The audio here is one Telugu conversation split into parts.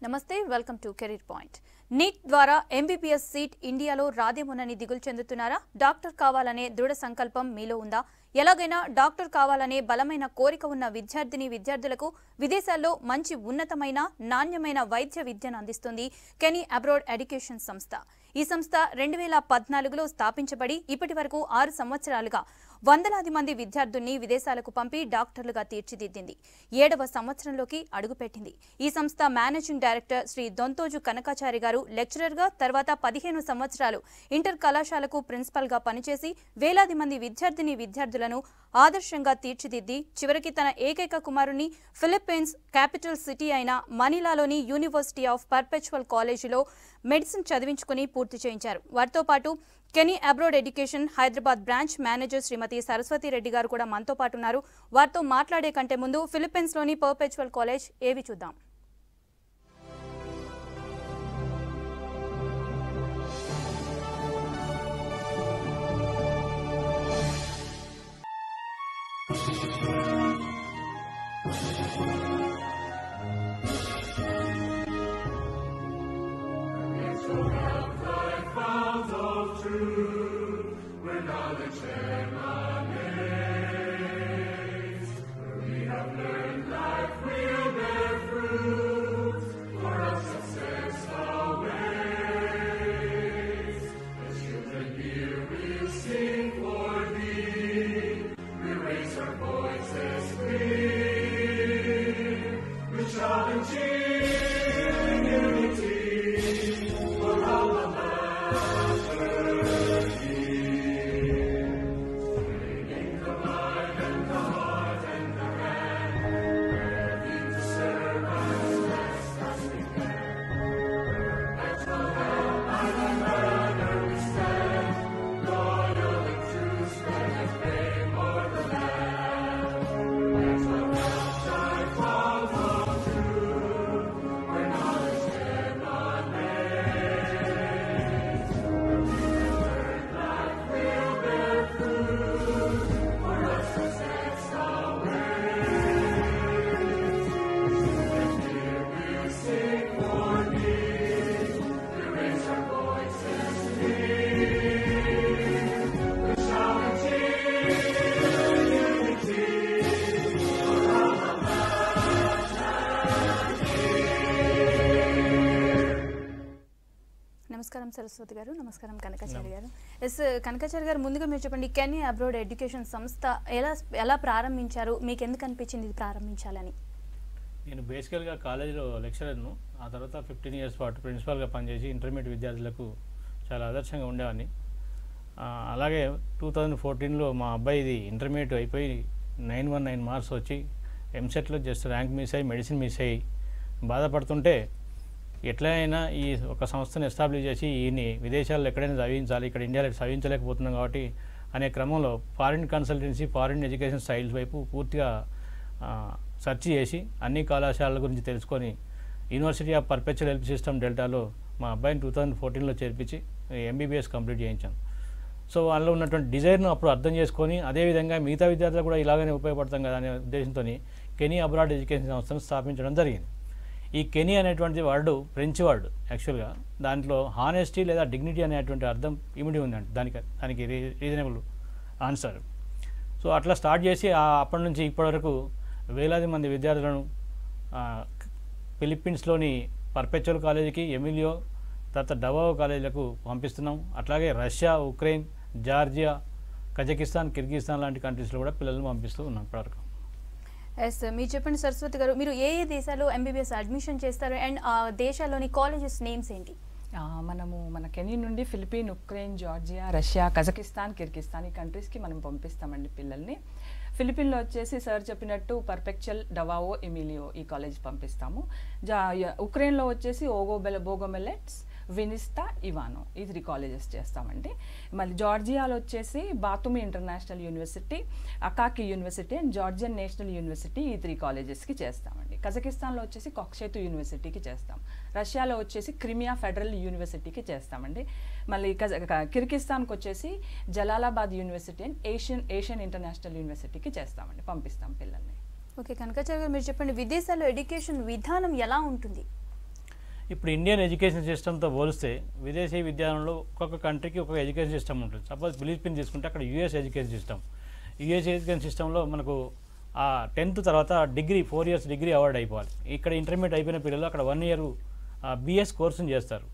నమస్తే welcome to career point. NEET ద్వారా ఎంబీబీఎస్ సీట్ ఇండియాలో రాదేమోనని దిగులు చెందుతున్నారా? డాక్టర్ కావాలనే దృఢ సంకల్పం మీలో ఉందా? ఎలాగైనా డాక్టర్ కావాలనే బలమైన కోరిక ఉన్న విద్యార్థులకు విదేశాల్లో మంచి ఉన్నతమైన నాణ్యమైన వైద్య విద్యను అందిస్తుంది కెనీ అబ్రాడ్ ఎడ్యుకేషన్ సంస్థ. ఈ సంస్థ 2014లో స్థాపించబడి ఇప్పటి వరకు 6 సంవత్సరాలుగా వందలాది మంది విద్యార్థుల్ని విదేశాలకు పంపి డాక్టర్లుగా తీర్చిదిద్దింది. 7వ సంవత్సరంలోకి అడుగుపెట్టింది. ఈ సంస్థ మేనేజింగ్ డైరెక్టర్ శ్రీ దొంతోజు కనకాచారి గారు లెక్చరర్గా, తర్వాత 15 సంవత్సరాలు ఇంటర్ కళాశాలకు ప్రిన్సిపల్గా పనిచేసి వేలాది మంది విద్యార్థులను ఆదర్శంగా తీర్చిదిద్ది చివరికి తన ఏకైక కుమారుని ఫిలిప్పీన్స్ క్యాపిటల్ సిటీ అయిన మనీలాలోని యూనివర్సిటీ ఆఫ్ పర్పెచువల్ కాలేజీలో మెడిసిన్ చదివించుకుని పూర్తి చేయించారు. వారితో పాటు Kenny abroad education Hyderabad branch manager Shrimati Saraswati Reddy garu కూడా మనతో పాటు ఉన్నారు. వారితో మాట్లాడే కంటే ముందు ఫిలిప్పీన్స్లోని పర్పెచువల్ కాలేజ్ ఏవి చూద్దాం. నమస్కారం సరస్వతి గారు. నమస్కారం కనకాచారి గారు. కనకాచారి గారు, ముందుగా మీరు చెప్పండి, కెనీ అబ్రాడ్ ఎడ్యుకేషన్ సంస్థ ఎలా ప్రారంభించారు? మీకు ఎందుకు అనిపించింది ఇది ప్రారంభించాలని? నేను బేసికల్గా కాలేజీలో లెక్చరర్ను, ఆ తర్వాత 15 years పాటు ప్రిన్సిపాల్గా పనిచేసి ఇంటర్మీడియట్ విద్యార్థులకు చాలా ఆదర్శంగా ఉండేవాడిని. అలాగే 2014లో మా అబ్బాయిది ఇంటర్మీడియట్ అయిపోయి 919 మార్క్స్ వచ్చి ఎంసెట్లో జస్ట్ ర్యాంక్ మిస్ అయ్యి మెడిసిన్ మిస్ అయ్యి బాధపడుతుంటే ఎట్లయినా ఈ ఒక సంస్థను ఎస్టాబ్లిష్ చేసి ఈయన్ని విదేశాల్లో ఎక్కడైనా చదివించాలి, ఇక్కడ ఇండియాలో చదివించలేకపోతున్నాం కాబట్టి అనే క్రమంలో foreign consultancy, foreign education styles వైపు పూర్తిగా సెర్చ్ చేసి అన్ని కళాశాలల గురించి తెలుసుకొని university of perpetual health system డెల్టాలో మా అబ్బాయిని 2014లో చేర్పించి ఎంబీబీఎస్ కంప్లీట్ చేయించాను. సో వాళ్ళలో ఉన్నటువంటి డిజైర్ను అప్పుడు అర్థం చేసుకొని అదేవిధంగా మిగతా విద్యార్థులు కూడా ఇలాగనే ఉపయోగపడతాం కదా అనే ఉద్దేశంతో కెనీ అబ్రాడ్ ఎడ్యుకేషన్ సంస్థను స్థాపించడం జరిగింది. ఈ కెనీ అనేటువంటి వర్డ్ ఫ్రెంచ్ వర్డ్. యాక్చువల్గా దాంట్లో హానెస్టీ లేదా డిగ్నిటీ అనేటువంటి అర్థం ఇమిడి ఉందండి. దానికి రీజనబుల్ ఆన్సర్. సో అట్లా స్టార్ట్ చేసి అప్పటి నుంచి ఇప్పటివరకు వేలాది మంది విద్యార్థులను ఫిలిప్పీన్స్లోని పర్పెచువల్ కాలేజీకి, ఎమిలియో, తర్వాత డవావో కాలేజీలకు పంపిస్తున్నాం. అట్లాగే Russia, Ukraine, Georgia, Kazakhstan, Kyrgyzstan లాంటి కంట్రీస్లో కూడా పిల్లలను పంపిస్తూ ఉన్నాం ఇప్పటివరకు. మీరు చెప్పండి సరస్వతి గారు, మీరు ఏ దేశాల్లో ఎంబీబీఎస్ అడ్మిషన్ చేస్తారు అండ్ ఆ దేశాల్లోని కాలేజెస్ నేమ్స్ ఏంటి? మన కెనీ నుండి Philippine, Ukraine, Georgia, Russia, Kazakhstan, Kyrgyzstan ఈ కంట్రీస్కి మనం పంపిస్తామండి పిల్లల్ని. ఫిలిప్పీన్లో వచ్చేసి సార్ చెప్పినట్టు పర్పెచువల్ డవావో ఎమిలియో ఈ కాలేజ్ పంపిస్తాము. ఉక్రెయిన్లో వచ్చేసి బోగోమెలెట్స్, వినిస్తా, ఇవానో ఈ 3 కాలేజెస్ చేస్తామండి. మళ్ళీ జార్జియాలో వచ్చేసి Batumi international university, Akaki university and Georgian national university ఈ 3 కాలేజెస్కి చేస్తామండి. కజకిస్తాన్లో వచ్చేసి కొక్షేతు యూనివర్సిటీకి చేస్తాం. రష్యాలో వచ్చేసి క్రిమియా ఫెడరల్ యూనివర్సిటీకి చేస్తామండి. మళ్ళీ కిర్గిస్తాన్కి వచ్చేసి Jalalabad university and Asian international యూనివర్సిటీకి చేస్తామండి, పంపిస్తాం పిల్లల్ని. ఓకే కనకాచారి గారు, మీరు చెప్పండి, విదేశాల్లో ఎడ్యుకేషన్ విధానం ఎలా ఉంటుంది? ఇప్పుడు ఇండియన్ ఎడ్యుకేషన్ సిస్టమ్తో పోలిస్తే విదేశీ విద్యాలయంలో ఒక్కొక్క కంట్రీకి ఒక్కొక్క ఎడ్యుకేషన్ సిస్టమ్ ఉంటుంది. సపోజ్ ఫిలిప్పీన్స్ తీసుకుంటే అక్కడ US education system. US education సిస్టంలో మనకు 10th తర్వాత డిగ్రీ 4 years డిగ్రీ అవార్డ్ అయిపోవాలి. ఇక్కడ ఇంటర్మీడియట్ అయిపోయిన పిల్లలు అక్కడ 1 year బీఎస్ కోర్సును చేస్తారు.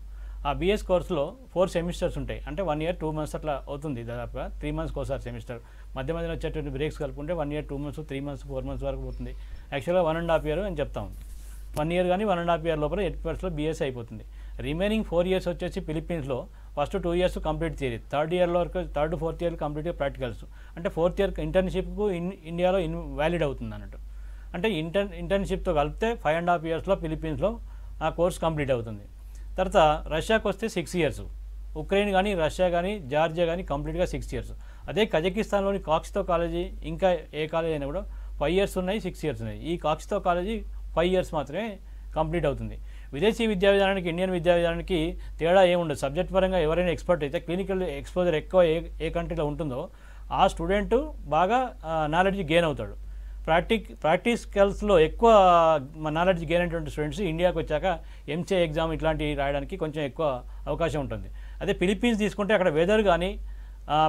ఆ బీఎస్ కోర్సులో 4 semesters ఉంటాయి. అంటే 1 year 2 months అట్లా అవుతుంది. దాదాపుగా 3 months ఒకసారి సెమిస్టర్. మధ్య మధ్యలో వచ్చేటువంటి బ్రేక్స్ కలుపుకుంటే 1 year 2 months 3 months 4 months వరకు పోతుంది. యాక్చువల్గా 1.5 year అని చెప్తాం. 1 year కానీ 1.5 year లోపల 8 బీఎస్ అయిపోతుంది. రిమైనింగ్ 4 years వచ్చేసి ఫిలిప్పీన్స్లో first 2 years complete theory, 3rd year వరకు 3rd 4th year కంప్లీట్గా ప్రాక్టికల్స్. అంటే 4th year ఇంటర్న్షిప్కు ఇండియాలో వ్యాలిడ్ అవుతుంది అన్నట్టు. అంటే ఇంటర్న్షిప్తో కలిపితే 5.5 yearsలో ఫిలిప్పీన్స్లో ఆ కోర్స్ కంప్లీట్ అవుతుంది. తర్వాత రష్యాకి వస్తే 6 years, ఉక్రెయిన్ కానీ రష్యా కానీ జార్జియా కానీ కంప్లీట్గా 6 years. అదే కజకిస్తాన్లోని కాక్స్తో కాలేజీ ఇంకా ఏ కాలేజీ అయినా కూడా 5 years ఉన్నాయి, 6 years ఉన్నాయి. ఈ కాక్స్తో కాలేజీ 5 years మాత్రమే కంప్లీట్ అవుతుంది. విదేశీ విద్యా విధానానికి ఇండియన్ విద్యా విధానానికి తేడా ఏముండదు. సబ్జెక్ట్ పరంగా ఎవరైనా ఎక్స్పర్ట్ అయితే క్లినికల్ ఎక్స్పోజర్ ఎక్కువ ఏ కంట్రీలో ఉంటుందో ఆ స్టూడెంట్ బాగా నాలెడ్జ్ గెయిన్ అవుతాడు. ప్రాక్టికల్స్లో ఎక్కువ నాలెడ్జ్ గెయిన్ అయినటువంటి స్టూడెంట్స్ ఇండియాకి వచ్చాక ఎంసీఏ ఎగ్జామ్ ఇట్లాంటివి రాయడానికి కొంచెం ఎక్కువ అవకాశం ఉంటుంది. అదే ఫిలిప్పీన్స్ తీసుకుంటే అక్కడ వెదర్ కానీ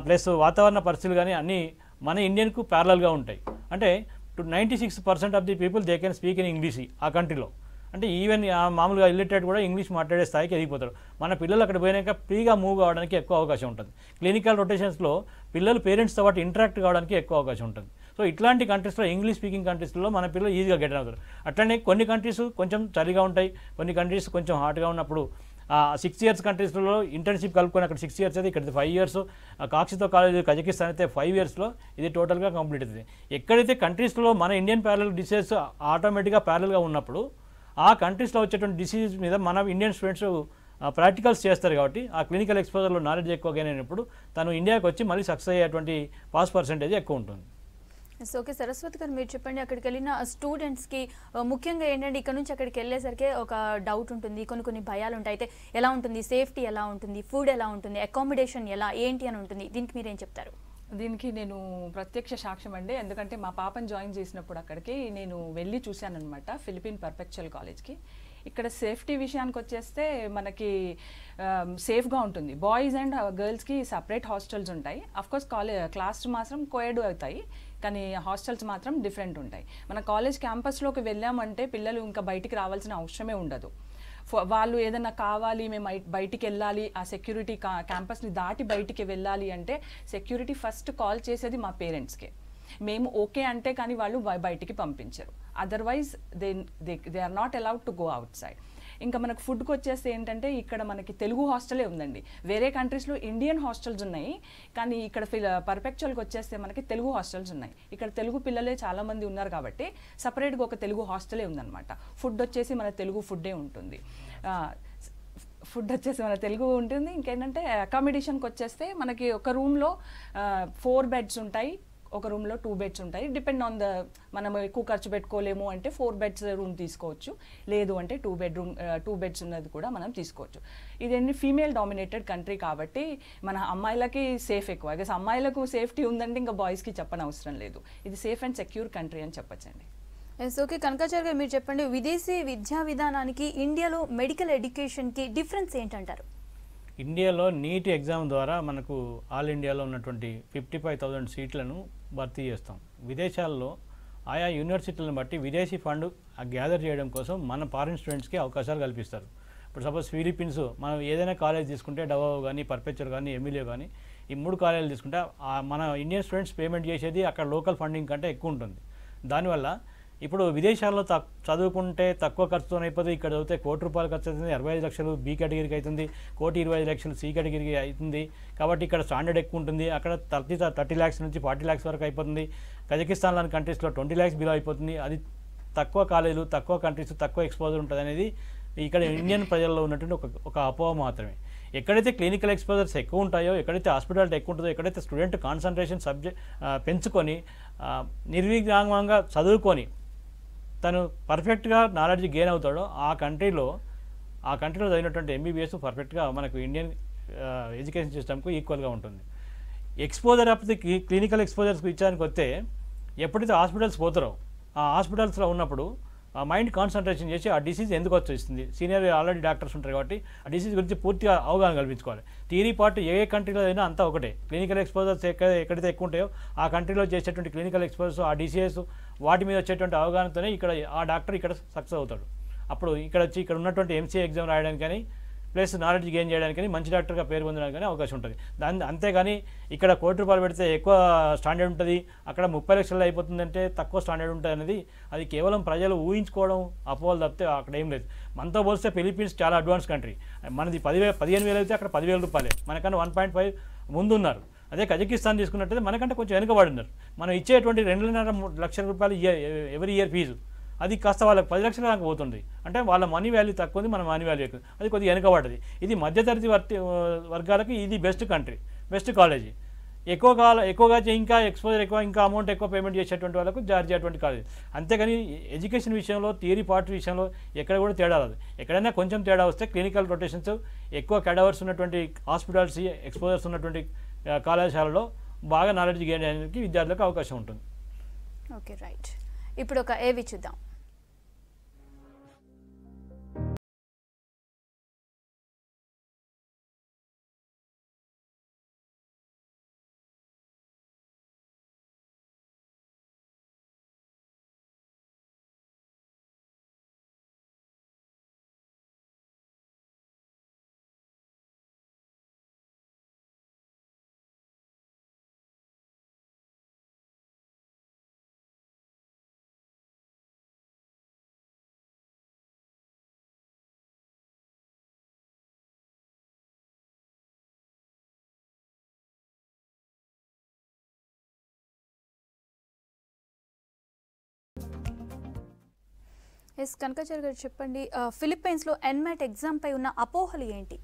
ప్లస్ వాతావరణ పరిస్థితులు కానీ అన్నీ మన ఇండియన్కు ప్యారలల్గా ఉంటాయి. అంటే 96% of the people they can speak in English ఆ కంట్రీలో. అంటే ఈవెన్ మామూలుగా ఇల్లిటరేట్ కూడా ఇంగ్లీష్ మాట్లాడే స్థాయికి ఎదిగిపోతారు. మన పిల్లలు అక్కడ పోయినాక ఫ్రీగా మూవ్ కావడానికి ఎక్కువ అవకాశం ఉంటుంది. క్లినికల్ రొటేషన్స్లో పిల్లలు పేరెంట్స్తో పాటు ఇంటరాక్ట్ కావడానికి ఎక్కువ అవకాశం ఉంటుంది. సో ఇట్లాంటి కంట్రీస్లో ఇంగ్లీష్ స్పీకింగ్ కంట్రీస్లో మన పిల్లలు ఈజీగా గెట్ అవుతారు. అట్లనే కొన్ని కంట్రీస్ కొంచెం చలిగా ఉంటాయి, కొన్ని కంట్రీస్ కొంచెం హాట్గా ఉన్నప్పుడు 6 years కంట్రీస్లో ఇంటర్న్షిప్ కలుపుకొని అక్కడ 6 years అయితే ఇక్కడ 5 years. కాక్సితో కాలేజ్ కజకిస్తాన్ అయితే 5 yearsలో ఇది టోటల్గా కంప్లీట్ అవుతుంది. ఎక్కడైతే కంట్రీస్లో మన ఇండియన్ ప్యారలల్ డిసీజెస్ ఆటోమేటిక్గా ప్యారలల్గా ఉన్నప్పుడు ఆ కంట్రీస్లో వచ్చేటువంటి డిసీజ్ మీద మన ఇండియన్ స్టూడెంట్స్ ప్రాక్టికల్స్ చేస్తారు కాబట్టి ఆ క్లినికల్ ఎక్స్పోజర్లో నాలెడ్జ్ ఎక్కువ గెయిన్ అయినప్పుడు తను ఇండియాకి వచ్చి మళ్ళీ సక్సెస్ అయ్యేటువంటి పాస్ పర్సెంటేజ్ ఎక్కువ ఉంటుంది. ఓకే సరస్వతి గారు, మీరు చెప్పండి, అక్కడికి వెళ్ళిన స్టూడెంట్స్కి ముఖ్యంగా ఏంటంటే ఇక్కడ నుంచి అక్కడికి వెళ్ళేసరికి ఒక డౌట్ ఉంటుంది, కొన్ని భయాలు ఉంటాయి. అయితే ఎలా ఉంటుంది, సేఫ్టీ ఎలా ఉంటుంది, ఫుడ్ ఎలా ఉంటుంది, అకామిడేషన్ ఎలా ఏంటి అని ఉంటుంది, దీనికి మీరేం చెప్తారు? దీనికి నేను ప్రత్యక్ష సాక్ష్యం అండి. ఎందుకంటే మా పాపని జాయిన్ చేసినప్పుడు అక్కడికి నేను వెళ్ళి చూశాను అనమాట, ఫిలిప్పీన్ పర్పెక్చువల్ కాలేజ్కి. ఇక్కడ సేఫ్టీ విషయానికి వచ్చేస్తే మనకి సేఫ్గా ఉంటుంది. బాయ్స్ అండ్ గర్ల్స్కి సపరేట్ హాస్టల్స్ ఉంటాయి. అఫ్కోర్స్ క్లాస్ మాత్రం కోఎడ్ అవుతాయి, కానీ హాస్టల్స్ మాత్రం డిఫరెంట్ ఉంటాయి. మన కాలేజ్ క్యాంపస్లోకి వెళ్ళామంటే పిల్లలు ఇంకా బయటికి రావాల్సిన అవసరమే ఉండదు. వాళ్ళు ఏదైనా కావాలి, మేము బయటికి వెళ్ళాలి, ఆ సెక్యూరిటీ క్యాంపస్ని దాటి బయటికి వెళ్ళాలి అంటే సెక్యూరిటీ ఫస్ట్ కాల్ చేసేది మా పేరెంట్స్కే. మేము ఓకే అంటే కానీ వాళ్ళు బయటికి పంపించరు. Otherwise they are not allowed to go అవుట్ సైడ్. ఇంకా మనకు ఫుడ్కి వచ్చేస్తే ఏంటంటే ఇక్కడ మనకి తెలుగు హాస్టలే ఉందండి. వేరే కంట్రీస్లో ఇండియన్ హాస్టల్స్ ఉన్నాయి, కానీ ఇక్కడ పర్ఫెక్చువల్కి వచ్చేస్తే మనకి తెలుగు హాస్టల్స్ ఉన్నాయి. ఇక్కడ తెలుగు పిల్లలే చాలామంది ఉన్నారు కాబట్టి సపరేట్గా ఒక తెలుగు హాస్టలే ఉందన్నమాట. ఫుడ్ వచ్చేసి మన తెలుగు ఫుడ్డే ఉంటుంది. ఇంకేంటంటే అకామిడేషన్కి వచ్చేస్తే మనకి ఒక రూమ్లో 4 beds ఉంటాయి, ఒక రూమ్లో 2 beds ఉంటాయి. డిపెండ్ ఆన్ మనం ఎక్కువ ఖర్చు పెట్టుకోలేము అంటే 4 beds రూమ్ తీసుకోవచ్చు, లేదు అంటే 2 beds ఉన్నది కూడా మనం తీసుకోవచ్చు. ఇదేంటి ఫీమేల్ డామినేటెడ్ కంట్రీ కాబట్టి మన అమ్మాయిలకి సేఫ్ ఎక్కువ. ఐ గెస్ అమ్మాయిలకు సేఫ్టీ ఉందంటే ఇంకా బాయ్స్కి చెప్పనవసరం లేదు. ఇది సేఫ్ అండ్ సెక్యూర్ కంట్రీ అని చెప్పచ్చండి. ఓకే కనకాచార్య గారు, మీరు చెప్పండి, విదేశీ విద్యా విధానానికి ఇండియాలో మెడికల్ ఎడ్యుకేషన్కి డిఫరెన్స్ ఏంటంటారు? ఇండియాలో నీట్ ఎగ్జామ్ ద్వారా మనకు ఆల్ ఇండియాలో ఉన్నటువంటి 55,000 సీట్లను భర్తీ చేస్తాం. విదేశాల్లో ఆయా యూనివర్సిటీలను బట్టి విదేశీ ఫండ్ గ్యాదర్ చేయడం కోసం మన ఫారిన్ స్టూడెంట్స్కి అవకాశాలు కల్పిస్తారు. ఇప్పుడు సపోజ్ ఫిలిప్పీన్స్ మనం ఏదైనా కాలేజ్ తీసుకుంటే డవావో కానీ పర్పెచువల్ కానీ ఎమిలియో కానీ ఈ 3 కాలేజీలు తీసుకుంటే మన ఇండియన్ స్టూడెంట్స్ పేమెంట్ చేసేది అక్కడ లోకల్ ఫండింగ్ కంటే ఎక్కువ ఉంటుంది. దానివల్ల ఇప్పుడు విదేశాల్లో చదువుకుంటే తక్కువ ఖర్చుతో అయిపోతుంది. ఇక్కడ చదివితే ₹1,00,00,000 ఖర్చు అవుతుంది, 65 లక్షలు బి కేటగిరీకి అవుతుంది, 1,25 లక్షలు సి కేటగిరీకి అవుతుంది. కాబట్టి ఇక్కడ స్టాండర్డ్ ఎక్కువ ఉంటుంది. అక్కడ 30 lakhs నుంచి 40 lakhs వరకు అయిపోతుంది. కజకిస్తాన్ లాంటి కంట్రీస్లో 20 lakhs బిలో అయిపోతుంది. అది తక్కువ కాలేజీలు, తక్కువ కంట్రీస్, తక్కువ ఎక్స్పోజర్ ఉంటుంది అనేది ఇక్కడ ఇండియన్ ప్రజల్లో ఉన్నటువంటి ఒక అపోహ మాత్రమే. ఎక్కడైతే క్లినికల్ ఎక్స్పోజర్స్ ఎక్కువ ఉంటాయో, ఎక్కడైతే హాస్పిటాలిటీ ఎక్కువ ఉంటుందో, ఎక్కడైతే స్టూడెంట్ కాన్సన్ట్రేషన్ పెంచుకొని నిర్విఘ్నంగా చదువుకొని తను పర్ఫెక్ట్గా నాలెడ్జ్ గెయిన్ అవుతాడో ఆ కంట్రీలో చదివినటువంటి ఎంబీబీఎస్ పర్ఫెక్ట్గా మనకు ఇండియన్ ఎడ్యుకేషన్ సిస్టమ్కు ఈక్వల్గా ఉంటుంది. ఎక్స్పోజర్ ఆఫ్ ది క్లినికల్ ఎక్స్పోజర్స్కి ఇచ్చానికి వస్తే ఎప్పుడైతే హాస్పిటల్స్ పోతారో ఆ హాస్పిటల్స్లో ఉన్నప్పుడు ఆ మైండ్ కాన్సన్ట్రేషన్ చేసి ఆ డిసీజ్ ఎందుకు వచ్చేస్తుంది, సీనియర్ ఆల్రెడీ డాక్టర్స్ ఉంటారు కాబట్టి ఆ డిసీజ్ గురించి పూర్తిగా అవగాహన కల్పించుకోవాలి. థియరీ పార్ట్ ఏ కంట్రీలో అయినా అంతా ఒకటే, క్లినికల్ ఎక్స్పోజర్స్ ఎక్కడైతే ఎక్కువ ఉంటాయో ఆ కంట్రీలో చేసేటువంటి క్లినికల్ ఎక్స్పోజర్స్, ఆ డిసీజెస్ వాటి మీద వచ్చేటువంటి అవగాహనతోనే ఇక్కడ ఆ డాక్టర్ ఇక్కడ సక్సెస్ అవుతాడు. అప్పుడు ఇక్కడ వచ్చి ఇక్కడ ఉన్నటువంటి ఎంసీఏ ఎగ్జామ్ రాయడానికి కానీ ప్లస్ నాలెడ్జ్ గెయిన్ చేయడానికి మంచి డాక్టర్గా పేరు పొందడానికి కానీ అవకాశం ఉంటుంది. అంతేగాని ఇక్కడ ₹1,00,00,000 పెడితే ఎక్కువ స్టాండర్డ్ ఉంటుంది, అక్కడ 30 లక్షలు అయిపోతుందంటే తక్కువ స్టాండర్డ్ ఉంటుంది అనేది అది కేవలం ప్రజలు ఊహించుకోవడం అపోహలు తప్పితే అక్కడ ఏం లేదు. మనతో పోలిస్తే ఫిలిప్పీన్స్ చాలా అడ్వాన్స్ కంట్రీ. మనది 15,000 అయితే అక్కడ ₹10,000, మనకన్నా 1.5 ముందు ఉన్నారు. అదే కజకిస్తాన్ తీసుకున్నట్టయితే మనకంటే కొంచెం వెనుకబడి ఉన్నారు. మనం ఇచ్చేటువంటి ₹2.5 లక్షల ఎవరీ ఇయర్ ఫీజు అది కాస్త వాళ్ళకి 10 లక్షల దాకా పోతుంది. అంటే వాళ్ళ మనీ వాల్యూ తక్కువ ఉంది, మన మనీ వాల్యూ ఎక్కువ, అది కొద్దిగా వెనుకబడ్డది. ఇది మధ్యతరగతి వర్గాలకు ఇది బెస్ట్ కంట్రీ, బెస్ట్ కాలేజీ. ఎక్కువగా ఇంకా ఎక్స్పోజర్ ఎక్కువ, ఇంకా అమౌంట్ ఎక్కువ పేమెంట్ చేసేటువంటి వాళ్ళకు జార్జియా అటువంటి కాలేజ్. అంతేగాని ఎడ్యుకేషన్ విషయంలో, థియరీ పార్ట్ విషయంలో ఎక్కడ కూడా తేడా రాదు. ఎక్కడైనా కొంచెం తేడా వస్తే క్లినికల్ రొటేషన్స్, ఎక్కువ క్యాడవర్స్ ఉన్నటువంటి హాస్పిటల్స్, ఎక్స్పోజర్స్ ఉన్నటువంటి కళాశాలలో బాగా నాలెడ్జ్ గెయిన్ చేయడానికి విద్యార్థులకు అవకాశం ఉంటుంది. Okay, right. ఇప్పుడు ఒక ఏవి చూద్దాం. ఎస్ కనకాచారి గారు చెప్పండి, ఫిలిప్పైన్స్లో ఎన్మాట్ ఎగ్జామ్పై ఉన్న అపోహలు ఏంటి?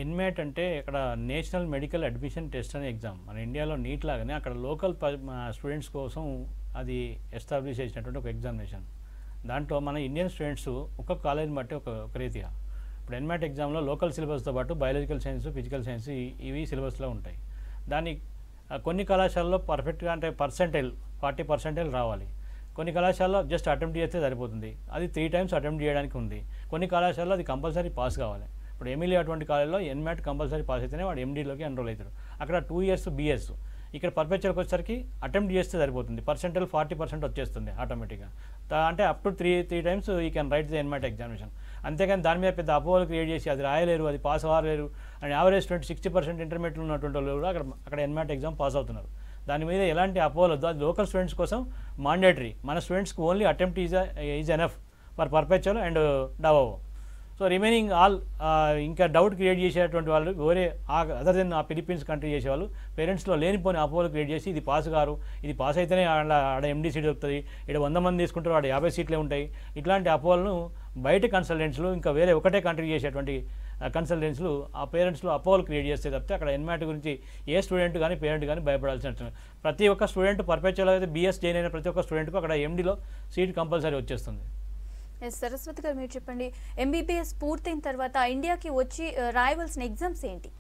ఎన్మాట్ అంటే ఇక్కడ నేషనల్ మెడికల్ అడ్మిషన్ టెస్ట్ అనే ఎగ్జామ్. మన ఇండియాలో నీట్ లాగానే అక్కడ లోకల్ స్టూడెంట్స్ కోసం అది ఎస్టాబ్లిష్ చేసినటువంటి ఒక ఎగ్జామినేషన్. దాంట్లో మన ఇండియన్ స్టూడెంట్స్ ఒక్కొక్క కాలేజీని బట్టి ఒక రీతిగా. ఇప్పుడు ఎన్మాట్ ఎగ్జామ్లో లోకల్ సిలబస్తో పాటు బయాలజికల్ సైన్స్, ఫిజికల్ సైన్స్ ఇవి సిలబస్లో ఉంటాయి. దాన్ని కొన్ని కళాశాలలో పర్ఫెక్ట్గా అంటే 40% రావాలి. కొన్ని కళాశాలలో జస్ట్ అటెంప్ట్ చేస్తే సరిపోతుంది, అది 3 times అటెంప్ట్ చేయడానికి ఉంది. కొన్ని కళాశాలలో అది కంపల్సరీ పాస్ కావాలి. ఇప్పుడు ఎమ్మెల్యే అటువంటి కాలేజీలో ఎన్మాట్ కంపల్సరీ పాస్ అయితేనే వాడు ఎండీలోకి ఎన్రోల్ అవుతాడు. అక్కడ 2 years బిఎస్. ఇక్కడ పర్ఫెక్చర్కి వచ్చేసరికి అటెంప్ట్ చేస్తే సరిపోతుంది, 40% వచ్చేస్తుంది ఆటోమేటిక్గా. అంటే up to 3 times you can write the ఎన్మాట్ examination. అంతేగాని దాని మీద పెద్ద అపోహలు క్రియేట్ చేసి అది రాయలేరు, అది పాస్ అవ్వలేరు అండ్ యావరేజ్ 60% ఇంటర్మీడియట్ ఉన్నటువంటి వాళ్ళు కూడా అక్కడ ఎన్మాట్ ఎగ్జామ్ పాస్ అవుతున్నారు. దాని మీద ఎలాంటి అపోహలు వద్దు. అది లోకల్ స్టూడెంట్స్ కోసం మాండేటరీ. మన స్టూడెంట్స్కి only attempt is enough for perpetual and Davao. So remaining all ఇంకా డౌట్ క్రియేట్ చేసేటువంటి వాళ్ళు వేరే అదర్ దెన్ ఆ ఫిలిప్పీన్స్ కంట్రీ చేసేవాళ్ళు పేరెంట్స్లో లేనిపోని అపోహలు క్రియేట్ చేసి ఇది పాస్ గారు, ఇది పాస్ అయితేనే ఆడ ఎండీ సీట్ దొరుకుతుంది, ఇక్కడ 100 మంది తీసుకుంటారు, ఆడ 50 సీట్లే ఉంటాయి. ఇట్లాంటి అపోహలను బయట కన్సల్టెంట్స్లు ఇంకా వేరే ఒకటే కంట్రీ చేసేటువంటి కన్సల్టెంట్స్లు ఆ పేరెంట్స్లో అపోహలు క్రియేట్ చేస్తే తప్పితే అక్కడ ఎన్మాట్ గురించి ఏ స్టూడెంట్ కానీ పేరెంట్ కానీ భయపడాల్సిన ప్రతి ఒక్క స్టూడెంట్ పర్ఫెక్చువల్ అయితే బీఎస్ జాయిన్ అయిన ప్రతి ఒక్క స్టూడెంట్కు అక్కడ ఎండీలో సీట్ కంపల్సరీ వచ్చేస్తుంది. సరస్వతి గారు మీరు చెప్పండి, ఎంబీబీఎస్ పూర్తయిన తర్వాత ఇండియాకి వచ్చి రాయవలసిన ఎగ్జామ్స్ ఏంటి?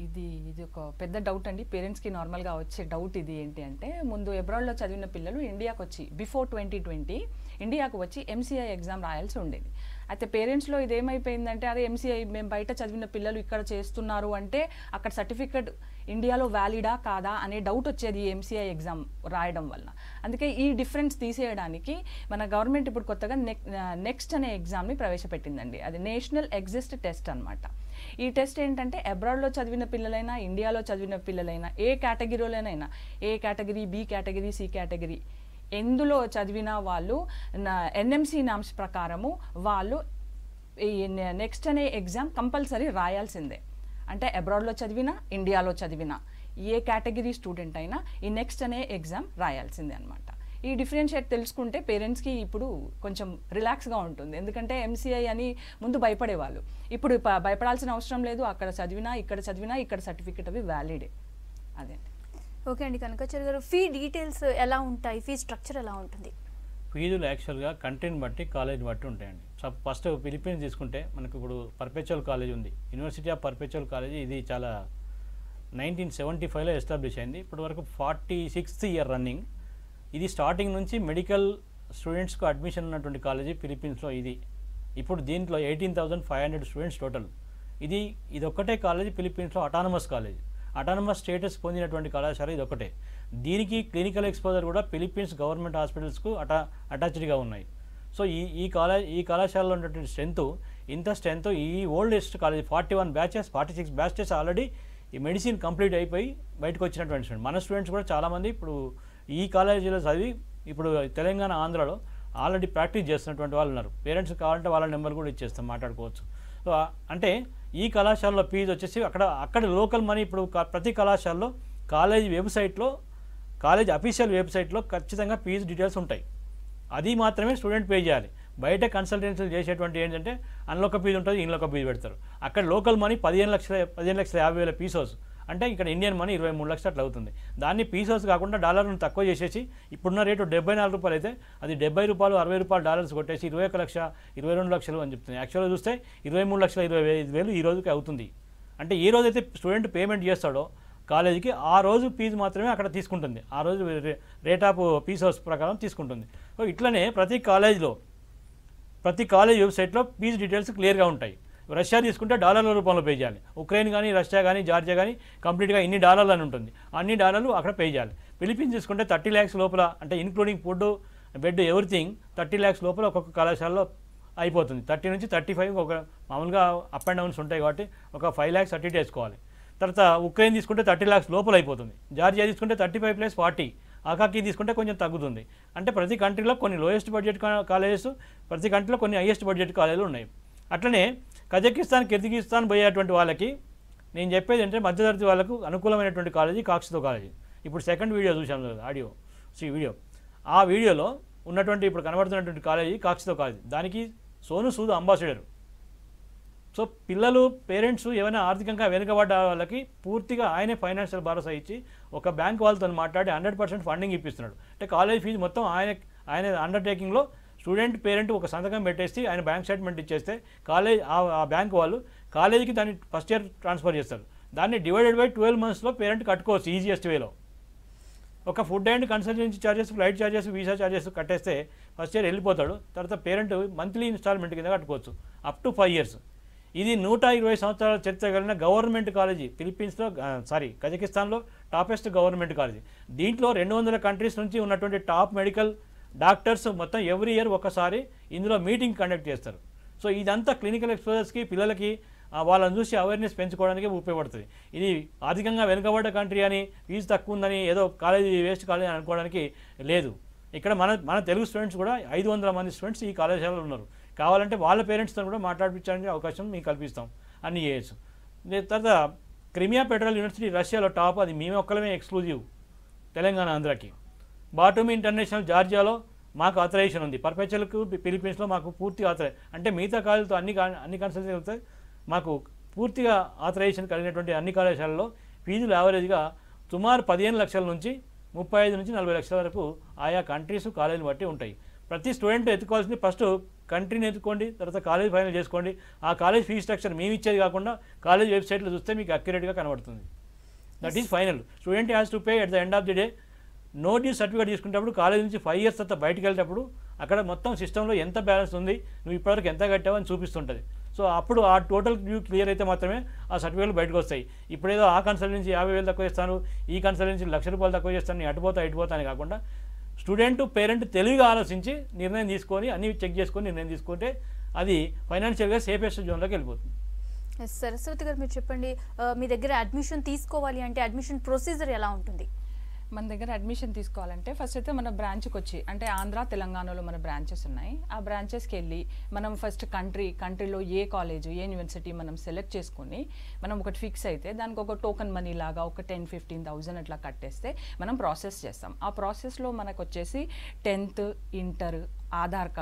ఇది ఒక పెద్ద డౌట్ అండి. పేరెంట్స్కి నార్మల్గా వచ్చే డౌట్ ఇది ఏంటి అంటే, ముందు అబ్రాడ్లో చదివిన పిల్లలు ఇండియాకి వచ్చి బిఫోర్ 2020 ఇండియాకు వచ్చి ఎంసీఐ ఎగ్జామ్ రాయాల్సి ఉండేది. అయితే పేరెంట్స్లో ఇదేమైపోయిందంటే, అదే ఎంసీఐ మేము బయట చదివిన పిల్లలు ఇక్కడ చేస్తున్నారు అంటే అక్కడ సర్టిఫికెట్ ఇండియాలో వ్యాలిడా కాదా అనే డౌట్ వచ్చేది ఎంసీఐ ఎగ్జామ్ రాయడం వల్ల. అందుకే ఈ డిఫరెన్స్ తీసేయడానికి మన గవర్నమెంట్ ఇప్పుడు కొత్తగా నెక్స్ట్ అనే ఎగ్జామ్ని ప్రవేశపెట్టిందండి. అది నేషనల్ ఎగ్జిస్ట్ టెస్ట్ అనమాట. ఈ టెస్ట్ ఏంటంటే అబ్రాడ్లో చదివిన పిల్లలైనా ఇండియాలో చదివిన పిల్లలైనా ఏ కేటగిరీలోనైనా, A category, B category, C category ఎందులో చదివిన వాళ్ళు ఎన్ఎంసీ నామ్స్ ప్రకారము వాళ్ళు ఈ నెక్స్ట్ అనే ఎగ్జామ్ కంపల్సరీ రాయాల్సిందే. అంటే అబ్రాడ్లో చదివినా ఇండియాలో చదివినా ఏ కేటగిరీ స్టూడెంట్ అయినా ఈ నెక్స్ట్ అనే ఎగ్జామ్ రాయాల్సిందే అనమాట. ఈ డిఫరెన్షియేట్ తెలుసుకుంటే పేరెంట్స్కి ఇప్పుడు కొంచెం రిలాక్స్గా ఉంటుంది. ఎందుకంటే ఎంసీఐ అని ముందు భయపడేవాళ్ళు, ఇప్పుడు భయపడాల్సిన అవసరం లేదు. అక్కడ చదివినా ఇక్కడ చదివినా ఇక్కడ సర్టిఫికెట్ అవి వ్యాలిడే. అదే. ఓకే అండి. కనకాచారి గారు, ఫీ డీటెయిల్స్ ఎలా ఉంటాయి, ఫీ స్ట్రక్చర్ ఎలా ఉంటుంది? ఫీజులు యాక్చువల్గా కంట్రీని బట్టి కాలేజ్ బట్టి ఉంటాయండి. ఫస్ట్ ఫిలిప్పీన్స్ తీసుకుంటే మనకు ఇప్పుడు పర్పెచువల్ కాలేజ్ ఉంది, యూనివర్సిటీ ఆఫ్ పర్పెచువల్ కాలేజ్. ఇది చాలా 1975లో ఎస్టాబ్లిష్ అయింది. ఇప్పటి వరకు 46th year రన్నింగ్. ఇది స్టార్టింగ్ నుంచి మెడికల్ స్టూడెంట్స్కు అడ్మిషన్ ఉన్నటువంటి కాలేజీ ఫిలిప్పీన్స్లో ఇది. ఇప్పుడు దీంట్లో 18,500 స్టూడెంట్స్ టోటల్. ఇదొక్కటే కాలేజీ ఫిలిప్పీన్స్లో అటానమస్ కాలేజ్, అటానమస్ స్టేటస్ పొందినటువంటి కళాశాల ఇదొక్కటే. దీనికి క్లినికల్ ఎక్స్పోజర్ కూడా ఫిలిప్పీన్స్ గవర్నమెంట్ హాస్పిటల్స్కు అటాచ్డ్గా ఉన్నాయి. సో ఈ కళాశాలలో ఉన్నటువంటి స్ట్రెంత్ ఈ oldest college 41 batches 46 batches already ఈ మెడిసిన్ కంప్లీట్ అయిపోయి బయటకు వచ్చినటువంటి స్టూడెంట్. మన స్టూడెంట్స్ కూడా చాలామంది ఇప్పుడు ఈ కాలేజీలో చదివి ఇప్పుడు తెలంగాణ ఆంధ్రాలో ఆల్రెడీ ప్రాక్టీస్ చేస్తున్నటువంటి వాళ్ళు ఉన్నారు. పేరెంట్స్ కావాలంటే వాళ్ళ నెంబర్ కూడా ఇచ్చేస్తాం, మాట్లాడుకోవచ్చు. సో అంటే ఈ కళాశాలలో ఫీజు వచ్చేసి అక్కడ లోకల్ మనీ ఇప్పుడు ప్రతి కళాశాలలో కాలేజ్ అఫీషియల్ వెబ్సైట్లో ఖచ్చితంగా ఫీజు డీటెయిల్స్ ఉంటాయి. అది మాత్రమే స్టూడెంట్ పే చేయాలి. బయట కన్సల్టెన్సీలు చేసేటువంటి ఏంటంటే అందులో ఒక ఫీజు ఉంటుంది, ఇందులో ఒక ఫీజు పెడతారు. అక్కడ లోకల్ మనీ 15,50,000 పీసోస్, అంటే ఇక్కడ ఇండియన్ మనీ 23 లక్షలు అట్లా అవుతుంది. దాన్ని పీసోస్ కాకుండా డాలర్ను తక్కువ చేసేసి ఇప్పుడున్న రేటు 74 రూపాయలు అయితే అది 70 రూపాయలు 60 రూపాయలు డాలర్స్ కొట్టేసి 21 లక్ష 22 లక్షలు అని చెప్తుంది. యాక్చువల్గా చూస్తే 23,25,000 ఈ రోజుకి అవుతుంది. అంటే ఏ రోజైతే స్టూడెంట్ పేమెంట్ చేస్తాడో కాలేజీకి ఆ రోజు ఫీజు మాత్రమే అక్కడ తీసుకుంటుంది, ఆ రోజు రేట్ ఆఫ్ పీసోస్ ప్రకారం తీసుకుంటుంది. సో ఇట్లనే ప్రతి కాలేజ్ వెబ్సైట్లో ఫీజు డీటెయిల్స్ క్లియర్గా ఉంటాయి. రష్యా తీసుకుంటే డాలర్ల రూపంలో పే చేయాలి. ఉక్రెయిన్ కానీ రష్యా కానీ జార్జియా కానీ కంప్లీట్గా ఇన్ని డాలర్లు అని ఉంటుంది, అన్ని డాలర్లు అక్కడ పే చేయాలి. ఫిలిప్పీన్స్ తీసుకుంటే 30 lakhs లోపల, అంటే including food bed everything 30 lakhs లోపల ఒక్కొక్క కళాశాలలో అయిపోతుంది. 30 నుంచి 35 ఒక మామూలుగా అప్ అండ్ డౌన్స్ ఉంటాయి కాబట్టి ఒక 5 lakhs అటు ఇటు వేసుకోవాలి. తర్వాత ఉక్రెయిన్ తీసుకుంటే 30 lakhs లోపల అయిపోతుంది. జార్జియా తీసుకుంటే 35 + 40, ఆకాకి తీసుకుంటే కొంచెం తగ్గుతుంది. అంటే ప్రతి కంట్రీలో కొన్ని లోయెస్ట్ బడ్జెట్ కాలేజెస్, ప్రతి కంట్రీలో కొన్ని హైయెస్ట్ బడ్జెట్ కాలేజీలు ఉన్నాయి. అట్లనే కజకిస్తాన్ కిర్గిజిస్తాన్ పోయేటువంటి వాళ్ళకి నేను చెప్పేది ఏంటంటే మధ్యతరగతి వాళ్ళకు అనుకూలమైనటువంటి కాలేజీ కాక్సితో కాలేజీ. ఇప్పుడు సెకండ్ వీడియో చూసాము కదా, వీడియో, ఆ వీడియోలో ఉన్నటువంటి ఇప్పుడు కనబడుతున్నటువంటి కాలేజీ కాక్సితో కాలేజీ. దానికి Sonu Sood ambassador. So parents ఏమైనా ఆర్థికంగా వెనుకబడ్డ వాళ్ళకి పూర్తిగా ఆయనే ఫైనాన్షియల్ భరోసా ఇచ్చి ఒక బ్యాంక్ వాళ్ళతో మాట్లాడి 100% ఫండింగ్ ఇప్పిస్తున్నాడు. అంటే కాలేజ్ ఫీజు మొత్తం ఆయన అండర్టేకింగ్లో స్టూడెంట్ పేరెంట్ ఒక సంతకం పెట్టేసి ఆయన బ్యాంక్ స్టేట్మెంట్ ఇచ్చేస్తే ఆ బ్యాంక్ వాళ్ళు కాలేజీకి దాన్ని ఫస్ట్ ఇయర్ ట్రాన్స్ఫర్ చేస్తారు. దాన్ని డివైడెడ్ బై 12 monthsలో పేరెంట్ కట్టుకోవచ్చు ఈజియెస్ట్ వేలో. ఒక food and consultancy charges, flight charges, visa charges కట్టేస్తే ఫస్ట్ ఇయర్ వెళ్ళిపోతాడు. తర్వాత పేరెంట్ మంత్లీ ఇన్స్టాల్మెంట్ కింద కట్టుకోవచ్చు అప్ టు 5 years. ఇది 120 సంవత్సరాల చరిత్ర కలిగిన గవర్నమెంట్ కాలేజీ ఫిలిప్పీన్స్లో, కజకిస్తాన్లో టాపెస్ట్ గవర్నమెంట్ కాలేజీ. దీంట్లో 200 కంట్రీస్ నుంచి ఉన్నటువంటి టాప్ మెడికల్ డాక్టర్స్ మొత్తం ఎవ్రీ ఇయర్ ఒకసారి ఇందులో మీటింగ్ కండక్ట్ చేస్తారు. సో ఇదంతా క్లినికల్ ఎక్స్పోజర్స్కి పిల్లలకి వాళ్ళని చూసి అవేర్నెస్ పెంచుకోవడానికి ఉపయోగపడుతుంది. ఇది ఆర్థికంగా వెనుకబడ్డ కంట్రీ అని ఫీజు తక్కువ ఉందని ఏదో కాలేజీ వేస్ట్ కాలేజీ అనుకోవడానికి లేదు. ఇక్కడ మన తెలుగు స్టూడెంట్స్ కూడా 500 మంది స్టూడెంట్స్ ఈ కళాశాలలో ఉన్నారు. కావాలంటే వాళ్ళ పేరెంట్స్తో కూడా మాట్లాడించడానికి అవకాశం మీకు కల్పిస్తాం, అన్నీ చేయొచ్చు. తర్వాత క్రిమియా ఫెడరల్ యూనివర్సిటీ రష్యాలో టాప్, అది మేము ఒక్కలమే ఎక్స్క్లూజివ్ తెలంగాణ ఆంధ్రాకి. బాటూమి ఇంటర్నేషనల్ జార్జియాలో మాకు ఆథరైజేషన్ ఉంది. పర్పెచువల్కు ఫిలిప్పీన్స్లో మాకు పూర్తి అంటే మిగతా కాలేజీలతో అన్ని కన్సల్టెన్సీలతో మాకు పూర్తిగా ఆథరైజేషన్ కలిగినటువంటి అన్ని కళాశాలలో ఫీజులు యావరేజ్గా సుమారు 15 లక్షల నుంచి 35 నుంచి 40 లక్షల వరకు ఆయా కంట్రీస్ కాలేజీని బట్టి ఉంటాయి. ప్రతి స్టూడెంట్ ఎత్తుకోవాల్సింది ఫస్ట్ కంట్రీని ఎత్తుకోండి, తర్వాత కాలేజ్ ఫైనల్ చేసుకోండి. ఆ కాలేజ్ ఫీ స్ట్రక్చర్ మేము ఇచ్చేది కాకుండా కాలేజ్ వెబ్సైట్లో చూస్తే మీకు అక్యురేట్గా కనబడుతుంది. That is final. Student has to pay at the end of the day. No due certificate తీసుకునేటప్పుడు కాలేజ్ నుంచి 5 years తర్వాత బయటకు వెళ్ళేటప్పుడు అక్కడ మొత్తం సిస్టంలో ఎంత బ్యాలెన్స్ ఉంది, నువ్వు ఇప్పటివరకు ఎంత కట్టావు అని చూపిస్తుంటుంది. సో అప్పుడు ఆ టోటల్ డ్యూ క్లియర్ అయితే మాత్రమే ఆ సర్టిఫికేట్లు బయటకు వస్తాయి. ఇప్పుడేదో ఆ కన్సల్టెన్సీ 50,000 తక్కువ చేస్తాను, ఈ కన్సల్టెన్సీ ₹1,00,000 తక్కువ చేస్తాను, నేను అటుపోతా అని కాకుండా స్టూడెంట్ పేరెంట్ తెలివిగా ఆలోచించి నిర్ణయం తీసుకొని అన్ని చెక్ చేసుకొని నిర్ణయం తీసుకుంటే అది ఫైనాన్షియల్గా సేఫెస్ట్ జోన్లోకి వెళ్ళిపోతుంది. సరస్వతి గారు మీరు చెప్పండి, మీ దగ్గర అడ్మిషన్ తీసుకోవాలి అంటే అడ్మిషన్ ప్రొసీజర్ ఎలా ఉంటుంది? మన దగ్గర అడ్మిషన్ తీసుకోవాలంటే ఫస్ట్ అయితే మన బ్రాంచ్కి వచ్చి, అంటే ఆంధ్ర తెలంగాణలో మన బ్రాంచెస్ ఉన్నాయి, ఆ బ్రాంచెస్కి వెళ్ళి మనం ఫస్ట్ కంట్రీలో ఏ కాలేజ్ ఏ యూనివర్సిటీ మనం సెలెక్ట్ చేసుకొని మనం ఒకటి ఫిక్స్ అయితే దానికి ఒక టోకన్ మనీ లాగా ఒక 10,000-15,000 అట్లా కట్టేస్తే మనం ప్రాసెస్ చేస్తాం. ఆ ప్రాసెస్లో మనకు వచ్చేసి 10th inter Aadhaar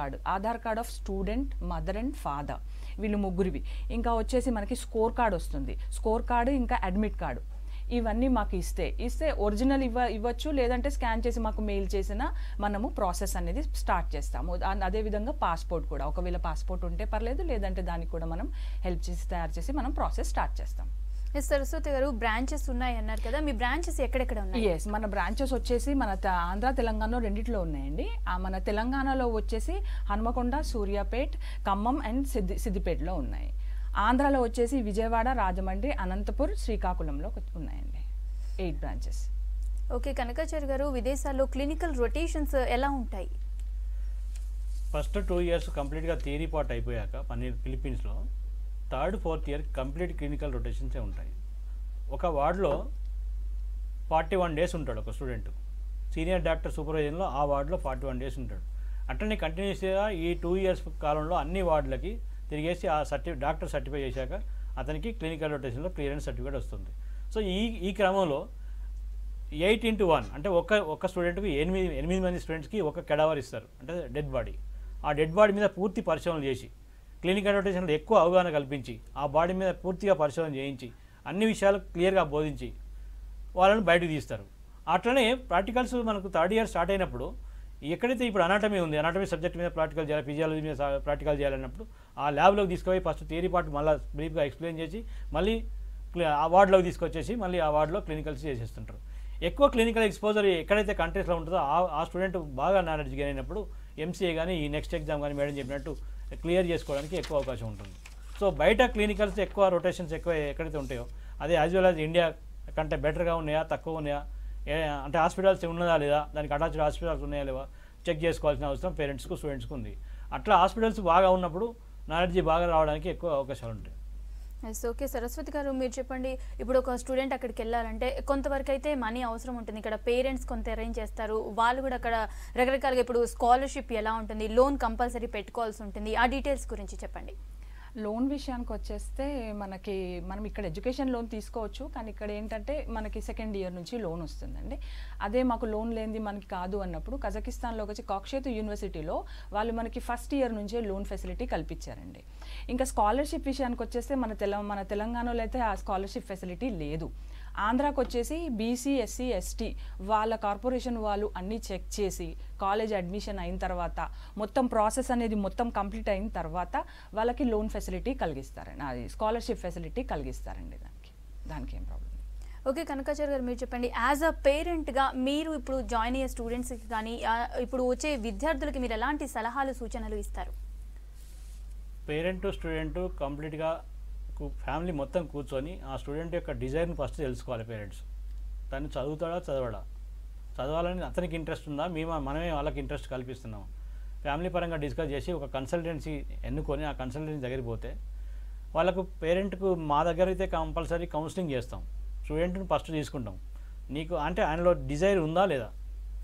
card of student, mother and father, వీళ్ళు ముగ్గురివి. ఇంకా వచ్చేసి మనకి స్కోర్ కార్డ్ వస్తుంది, స్కోర్ కార్డు ఇంకా అడ్మిట్ కార్డు, ఇవన్నీ మాకు ఇస్తే ఒరిజినల్ ఇవ్వచ్చు, లేదంటే స్కాన్ చేసి మాకు మెయిల్ చేసినా మనము ప్రాసెస్ అనేది స్టార్ట్ చేస్తాము. అదేవిధంగా పాస్పోర్ట్ కూడా, ఒకవేళ పాస్పోర్ట్ ఉంటే పర్లేదు, లేదంటే దానికి కూడా మనం హెల్ప్ చేసి తయారు చేసి మనం ప్రాసెస్ స్టార్ట్ చేస్తాం. సరస్వతి గారు బ్రాంచెస్ ఉన్నాయి అన్నారు కదా, మీ బ్రాంచెస్ ఎక్కడెక్కడ ఉన్నాయి? ఎస్, మన బ్రాంచెస్ వచ్చేసి మన ఆంధ్ర తెలంగాణలో రెండిట్లో ఉన్నాయండి. మన తెలంగాణలో వచ్చేసి హన్మకొండ, సూర్యాపేట్, ఖమ్మం అండ్ సిద్దిపేటలో ఉన్నాయి. ఆంధ్రాలో వచ్చేసి విజయవాడ, రాజమండ్రి, అనంతపూర్, శ్రీకాకుళంలో ఉన్నాయండి 8 బ్రాంచెస్. ఓకే కనకాచారి గారు, విదేశాల్లో క్లినికల్ రొటేషన్స్ ఎలా ఉంటాయి? ఫస్ట్ 2 years కంప్లీట్గా థియరీ పార్ట్ అయిపోయాక ఫిలిప్పీన్స్లో 3rd 4th year complete clinical రొటేషన్సే ఉంటాయి. ఒక వార్డులో 41 days ఉంటాడు ఒక స్టూడెంట్. సీనియర్ డాక్టర్ సూపర్వైజన్లో ఆ వార్డులో 41 days ఉంటాడు. అట్లనే కంటిన్యూస్గా ఈ 2 years కాలంలో అన్ని వార్డులకి తిరిగేసి ఆ డాక్టర్ సర్టిఫై చేశాక అతనికి క్లినికల్ రొటేషన్లో క్లియరెన్స్ సర్టిఫికేట్ వస్తుంది. సో ఈ క్రమంలో 8x1 అంటే ఒక స్టూడెంట్కి 8 మంది స్టూడెంట్స్కి ఒక కెడావర్ ఇస్తారు, అంటే డెడ్ బాడీ. ఆ డెడ్ బాడీ మీద పూర్తి పరిశోధన చేసి క్లినికల్ రొటేషన్లో ఎక్కువ అవగాహన కల్పించి ఆ బాడీ మీద పూర్తిగా పరిశోధన చేయించి అన్ని విషయాలు క్లియర్గా బోధించి వాళ్ళని బయటకు తీస్తారు. అట్లనే ప్రాక్టికల్స్ మనకు 3rd year స్టార్ట్ అయినప్పుడు ఎక్కడైతే ఇప్పుడు అనాటమీ ఉంది, అనాటమీ సబ్జెక్ట్ మీద ప్రాక్టికల్ చేయాలి, ఫిజియాలజీ మీద ప్రాక్టికల్ చేయాలన్నప్పుడు ఆ ల్యాబ్లోకి తీసుకుపోయి ఫస్ట్ థియరీ పార్ట్ మళ్ళీ బ్రీఫ్గా ఎక్స్ప్లెయిన్ చేసి మళ్ళీ ఆ వార్డులోకి తీసుకొచ్చేసి మళ్ళీ ఆ వార్డులో క్లినికల్స్ చేసేస్తుంటారు. ఎక్కువ క్లినికల్ ఎక్స్పోజర్ ఎక్కడైతే కంట్రీస్లో ఉంటుందో ఆ స్టూడెంట్ బాగా నాలెడ్జ్ గెయిన్ అయినప్పుడు ఎంసీఏ కానీ ఈ నెక్స్ట్ ఎగ్జామ్ కానీ మేడం చెప్పినట్టు క్లియర్ చేసుకోవడానికి ఎక్కువ అవకాశం ఉంటుంది. సో బయట క్లినికల్స్ ఎక్కువ రొటేషన్స్ ఎక్కువ ఎక్కడైతే ఉంటాయో అదే యాజ్ వెల్ యాజ్ ఇండియా కంటే బెటర్గా ఉన్నాయా తక్కువ ఉన్నాయా, అంటే హాస్పిటల్స్ ఉన్నదా లేదా, దానికి అటాచ్డ్ హాస్పిటల్స్ ఉన్నాయా లేవా చెక్ చేసుకోవాల్సిన అవసరం పేరెంట్స్కు స్టూడెంట్స్కు ఉంది. అట్లా హాస్పిటల్స్ బాగా ఉన్నప్పుడు నాలెడ్జ్ బాగా రావడానికి ఎక్కువ అవకాశాలు ఉంటాయి. ఓకే సరస్వతి గారు, మీరు చెప్పండి, ఇప్పుడు ఒక స్టూడెంట్ అక్కడికి వెళ్ళాలంటే కొంతవరకు అయితే మనీ అవసరం ఉంటుంది, ఇక్కడ పేరెంట్స్ కొంత అరేంజ్ చేస్తారు, వాళ్ళు కూడా అక్కడ రకరకాలుగా ఇప్పుడు స్కాలర్షిప్ ఎలా ఉంటుంది, లోన్ కంపల్సరీ పెట్టుకోవాల్సి ఉంటుంది, ఆ డీటెయిల్స్ గురించి చెప్పండి. లోన్ విషయానికి వచ్చేస్తే మనం ఇక్కడ ఎడ్యుకేషన్ లోన్ తీసుకోవచ్చు, కానీ ఇక్కడ ఏంటంటే మనకి 2nd year నుంచి లోన్ వస్తుందండి. అదే మాకు లోన్ లేనిది మనకి కాదు అన్నప్పుడు కజకిస్తాన్లోకి వచ్చి కాక్షేతు యూనివర్సిటీలో వాళ్ళు మనకి 1st year నుంచే లోన్ ఫెసిలిటీ కల్పించారండి. ఇంకా స్కాలర్షిప్ విషయానికి వచ్చేస్తే మన తెలంగాణలో అయితే ఆ స్కాలర్షిప్ ఫెసిలిటీ లేదు. ఆంధ్రాకి వచ్చేసి బీసీ, ఎస్సీ, ఎస్టీ వాళ్ళ కార్పొరేషన్ వాళ్ళు అన్నీ చెక్ చేసి కాలేజ్ అడ్మిషన్ అయిన తర్వాత మొత్తం ప్రాసెస్ అనేది మొత్తం కంప్లీట్ అయిన తర్వాత వాళ్ళకి లోన్ ఫెసిలిటీ కలిగిస్తారండి, అది స్కాలర్షిప్ ఫెసిలిటీ కలిగిస్తారండి. దానికి ఏం ప్రాబ్లం. ఓకే కనకాచారి గారు, మీరు చెప్పండి, యాజ్ అ పేరెంట్గా మీరు ఇప్పుడు జాయిన్ అయ్యే స్టూడెంట్స్కి కానీ ఇప్పుడు వచ్చే విద్యార్థులకి మీరు ఎలాంటి సలహాలు సూచనలు ఇస్తారు? పేరెంట్ స్టూడెంట్ కంప్లీట్గా ఫ్యామిలీ మొత్తం కూర్చొని ఆ స్టూడెంట్ యొక్క డిజైర్ని ఫస్ట్ తెలుసుకోవాలి. పేరెంట్స్ తను చదవాలని అతనికి ఇంట్రెస్ట్ ఉందా, మనమే వాళ్ళకి ఇంట్రెస్ట్ కల్పిస్తున్నాం. ఫ్యామిలీ పరంగా డిస్కస్ చేసి ఒక కన్సల్టెన్సీ ఎన్నుకొని ఆ కన్సల్టెన్సీ దగ్గరికి పోతే వాళ్ళకు పేరెంట్కు మా దగ్గర అయితే కంపల్సరీ కౌన్సిలింగ్ చేస్తాం. స్టూడెంట్ని ఫస్ట్ తీసుకుంటాం, నీకు అంటే ఆయనలో డిజైర్ ఉందా లేదా,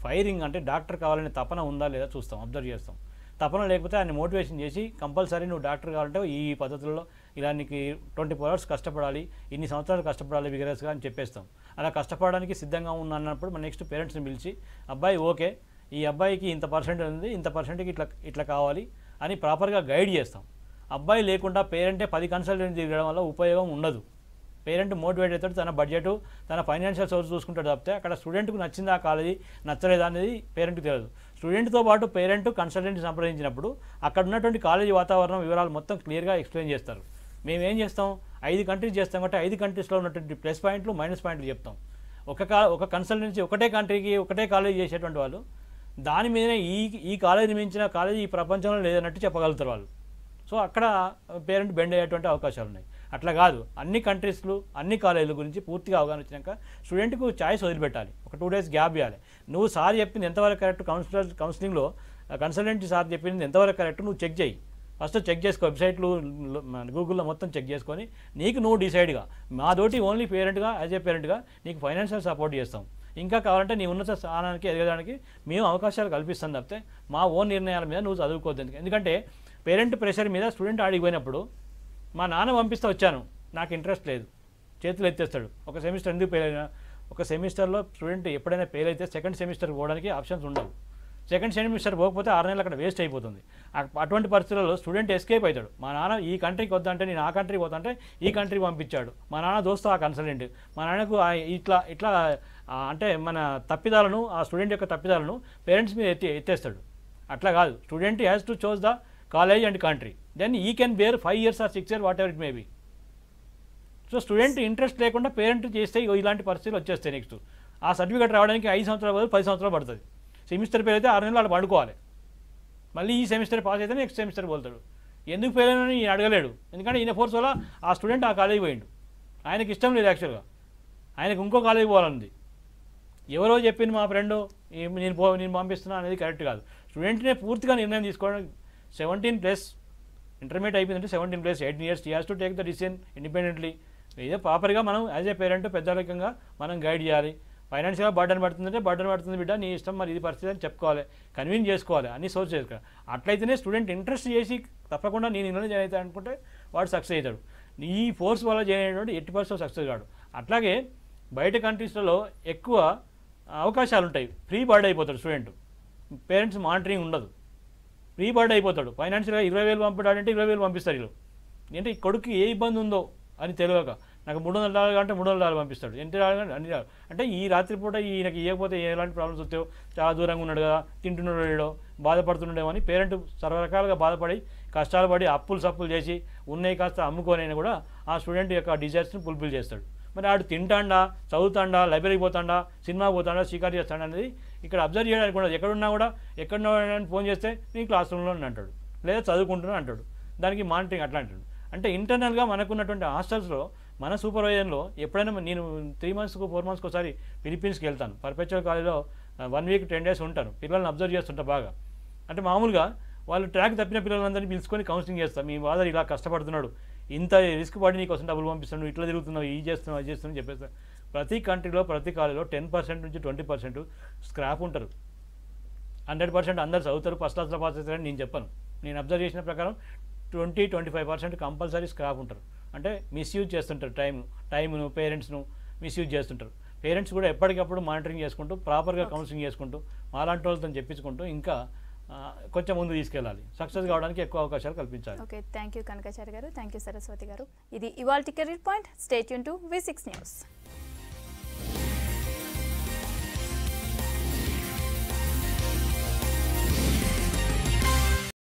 ఫైరింగ్ అంటే డాక్టర్ కావాలనే తపన ఉందా లేదా చూస్తాం, అబ్జర్వ్ చేస్తాం. తపన లేకపోతే ఆయన మోటివేషన్ చేసి కంపల్సరీ నువ్వు డాక్టర్ కావాలంటే ఈ పద్ధతుల్లో ఇలా నీకు 24 hours కష్టపడాలి, ఇన్ని సంవత్సరాలు కష్టపడాలి విగరస్గా అని చెప్పేస్తాం. అలా కష్టపడడానికి సిద్ధంగా ఉన్నప్పుడు మన నెక్స్ట్ పేరెంట్స్ని పిలిచి అబ్బాయి ఓకే ఈ అబ్బాయికి ఇంత పర్సెంట్ ఉంది, ఇంత పర్సెంట్కి ఇట్లా కావాలి అని ప్రాపర్గా గైడ్ చేస్తాం. అబ్బాయి లేకుండా పేరెంటే 10 కన్సల్టెంట్ తిరగడం వల్ల ఉపయోగం ఉండదు. పేరెంట్ మోటివేట్ అవుతాడు, తన బడ్జెట్ తన ఫైనాన్షియల్ సోర్స్ చూసుకుంటాడు తప్పితే అక్కడ స్టూడెంట్కు నచ్చిందా ఆ కాలేజీ నచ్చలేదా అనేది పేరెంట్కి తెలియదు. స్టూడెంట్తో పాటు పేరెంట్ కన్సల్టెంట్ని సంప్రదించినప్పుడు అక్కడ ఉన్నటువంటి కాలేజీ వాతావరణం వివరాలు మొత్తం క్లియర్గా ఎక్స్ప్లెయిన్ చేస్తారు. మేము ఏం చేస్తాం, 5 కంట్రీస్ చేస్తాం కాబట్టి 5 కంట్రీస్లో ఉన్నటువంటి ప్లస్ పాయింట్లు మైనస్ పాయింట్లు చెప్తాం. ఒక కన్సల్టెన్సీ ఒకటే కంట్రీకి ఒకటే కాలేజీ చేసేటువంటి వాళ్ళు దాని మీదనే ఈ కాలేజీ మించిన కాలేజీ ఈ ప్రపంచంలో లేదన్నట్టు చెప్పగలుగుతారు వాళ్ళు. సో అక్కడ పేరెంట్ బెండ్ అయ్యేటువంటి అవకాశాలు ఉన్నాయి. అట్లా కాదు, అన్ని కంట్రీస్లు అన్ని కాలేజీల గురించి పూర్తిగా అవగాహన వచ్చినాక స్టూడెంట్కు చాయిస్ వదిలిపెట్టాలి, ఒక 2 days గ్యాప్ ఇవ్వాలి. నువ్వు సార్ చెప్పింది ఎంతవరకు కరెక్ట్, కౌన్సిలింగ్లో కన్సల్టెంట్ సార్ చెప్పింది ఎంతవరకు కరెక్ట్ నువ్వు చెక్ చేయి. ఫస్ట్ చెక్ చేసుకో, వెబ్సైట్లు గూగుల్లో మొత్తం చెక్ చేసుకొని నీకు నువ్వు డిసైడ్గా మాతోటి ఓన్లీ పేరెంట్గా యాజ్ ఏ పేరెంట్గా నీకు ఫైనాన్షియల్ సపోర్ట్ చేస్తాం. ఇంకా కావాలంటే నీ ఉన్నత స్థానానికి ఎదగడానికి మేము అవకాశాలు కల్పిస్తాం తప్పితే మా ఓన్ నిర్ణయాల మీద నువ్వు చదువుకోవద్దు. ఎందుకంటే పేరెంట్ ప్రెషర్ మీద స్టూడెంట్ ఆడిపోయినప్పుడు మా నాన్న పంపిస్తే వచ్చాను నాకు ఇంట్రెస్ట్ లేదు చేతులు ఎత్తేస్తాడు. ఒక సెమిస్టర్ ఎందుకు ఫెయిల్ అయినా, ఒక సెమిస్టర్లో స్టూడెంట్ ఎప్పుడైనా ఫెయిల్ అయితే 2nd semester పోవడానికి ఆప్షన్స్ ఉండవు. 2nd semester పోకపోతే 6 నెలలు అక్కడ వేస్ట్ అయిపోతుంది. అటువంటి పరిస్థితుల్లో స్టూడెంట్ ఎస్కేప్ అవుతాడు. మా నాన్న ఈ కంట్రీకి వద్దంటే నేను ఆ కంట్రీకి పోతుంటే ఈ కంట్రీ పంపించాడు, మా నాన్న దోస్తు ఆ కన్సల్టెంట్, మా నాన్నకు ఇట్లా అంటే మన తప్పిదాలను ఆ స్టూడెంట్ యొక్క తప్పిదాలను పేరెంట్స్ మీద ఎత్తేస్తాడు. అట్లా కాదు, student has to choose the college and country, then he can bear 5 years or 6 years whatever it may be. So student interest లేకుండా పేరెంట్ చేస్తే ఇలాంటి పరిస్థితులు వచ్చేస్తాయి. నెక్స్ట్ ఆ సర్టిఫికేట్ రావడానికి 5 సంవత్సరాల బదులు 10 సంవత్సరాలు పడుతుంది. సెమిస్టర్ ఫెయిల్ అయితే 6 నెలలు వాళ్ళు పండుకోవాలి. మళ్ళీ ఈ సెమిస్టర్ పాస్ అయితే నెక్స్ట్ సెమిస్టర్ పోతాడు. ఎందుకు ఫెయిల్ అయినా ఈయన అడగలేడు, ఎందుకంటే ఈయన ఫోర్స్ వల్ల ఆ స్టూడెంట్ ఆ కాలేజీ పోయిండు. ఆయనకి ఇష్టం లేదు, యాక్చువల్గా ఆయనకు ఇంకో కాలేజీ పోవాలన్నది. ఎవరో చెప్పింది మా ఫ్రెండ్ నేను పంపిస్తున్నా అనేది కరెక్ట్ కాదు. స్టూడెంట్నే పూర్తిగా నిర్ణయం తీసుకోవడం. 17+ ఇంటర్మీడియట్ అయిపోయిందంటే 17+ 18 years he has to take the decision independently. ఇదే ప్రాపర్గా మనం యాజ్ ఏ పేరెంట్ పెద్దరికంగా మనం గైడ్ చేయాలి. ఫైనాన్షియల్గా బర్డన్ పడుతుందంటే బర్డన్ పడుతుంది బిడ్డ, నీ ఇష్టం, మరి ఇది పరిస్థితి అని చెప్పుకోవాలి, కన్విన్స్ చేసుకోవాలి, అన్ని సోర్స్ చేసుకోవాలి. అట్లయితేనే స్టూడెంట్ ఇంట్రెస్ట్ చేసి తప్పకుండా నేను ఇందులో జాయిన్ అవుతాను అనుకుంటే వాడు సక్సెస్ అవుతాడు. ఈ ఫోర్స్ వల్ల జాయిన్ అయినటువంటి 80% సక్సెస్ కాడు. అట్లాగే బయట కంట్రీస్లలో ఎక్కువ అవకాశాలు ఉంటాయి, ఫ్రీ బర్డ్ అయిపోతాడు స్టూడెంట్, పేరెంట్స్ మానిటరింగ్ ఉండదు, ఫ్రీ బర్డ్ అయిపోతాడు. ఫైనాన్షియల్గా 20,000 పంపడాలంటే 20,000 పంపిస్తారు వీళ్ళు. అంటే ఈ కొడుకు ఏ ఇబ్బంది ఉందో అని తెలియక నాకు $300 అంటే $300 పంపిస్తాడు, ఎంత రాగానే అన్ని అంటే ఈ రాత్రిపూట ఈయనకి ఇవ్వకపోతే ఎలాంటి ప్రాబ్లమ్స్ వస్తాయో, చాలా దూరంగా ఉన్నాడు కదా, తింటున్నాడో, బాధపడుతుండేమో అని పేరెంట్ సర్వరకాలుగా బాధపడి కష్టాలు పడి అప్పులు సప్పులు చేసి ఉన్నాయి కాస్త అమ్ముకోనైనా కూడా ఆ స్టూడెంట్ యొక్క డిజైర్స్ని ఫుల్ఫిల్ చేస్తాడు. మరి ఆడు తింటాడా, చదువుతాడా, లైబ్రరీకి పోతాడా, సినిమాకి పోతాడా, షికారు చేస్తాడా అనేది ఇక్కడ అబ్జర్వ్ చేయడానికి కూడా ఎక్కడున్నా కూడా ఎక్కడున్నా ఫోన్ చేస్తే నీ క్లాస్ రూమ్లో అంటాడు, లేదా చదువుకుంటున్నా అంటాడు. దానికి మానిటరింగ్ అట్లా అంటాడు. అంటే ఇంటర్నల్గా మనకున్నటువంటి హాస్టల్స్లో మన సూపర్వైజన్లో ఎప్పుడైనా నేను 3 months 4 months ఒకసారి ఫిలిప్పీన్స్కి వెళ్తాను. పర్పెచువల్ కాలేజ్లో 1 week 10 days ఉంటాను. పిల్లల్ని అబ్జర్వ్ చేస్తుంటా బాగా. అంటే మామూలుగా వాళ్ళు ట్రాక్ తప్పిన పిల్లలందరినీ పిలుచుకొని కౌన్సిలింగ్ చేస్తాను. మీ ఫాదర్ ఇలా కష్టపడుతున్నాడు, ఇంత రిస్క్ పడి నీకోసం డబ్బులు పంపిస్తున్నాడు, ఇట్లా తిరుగుతున్నావు, ఇది చేస్తున్నావు, అది చేస్తున్నావు చెప్పేస్తాను. ప్రతి కంట్రీలో ప్రతి కాలేజ్లో 10% నుంచి 20% స్క్రాప్ ఉంటారు. 100% అందరు చదువుతారు, ఫస్ట్ క్లాస్లో పాస్ అవుతారని నేను చెప్పను. నేను అబ్జర్వ్ చేసిన ప్రకారం 20-25% కంపల్సరీ స్క్రాప్ ఉంటారు. అంటే మిస్యూజ్ చేస్తుంటారు, టైంను పేరెంట్స్ను మిస్యూజ్ చేస్తుంటారు. పేరెంట్స్ కూడా ఎప్పటికప్పుడు మానిటరింగ్ చేసుకుంటూ ప్రాపర్గా కౌన్సిలింగ్ చేసుకుంటూ మాలాంటి వాళ్ళతో చెప్పించుకుంటూ ఇంకా కొంచెం ముందు తీసుకెళ్ళాలి. సక్సెస్ కావడానికి ఎక్కువ అవకాశాలు కల్పించాలి. ఓకే, థ్యాంక్ యూ కనకాచారి గారు, థ్యాంక్ యూ సరస్వతి గారు. ఇది ఇవాల్టి career point. Stay tune to V6 News.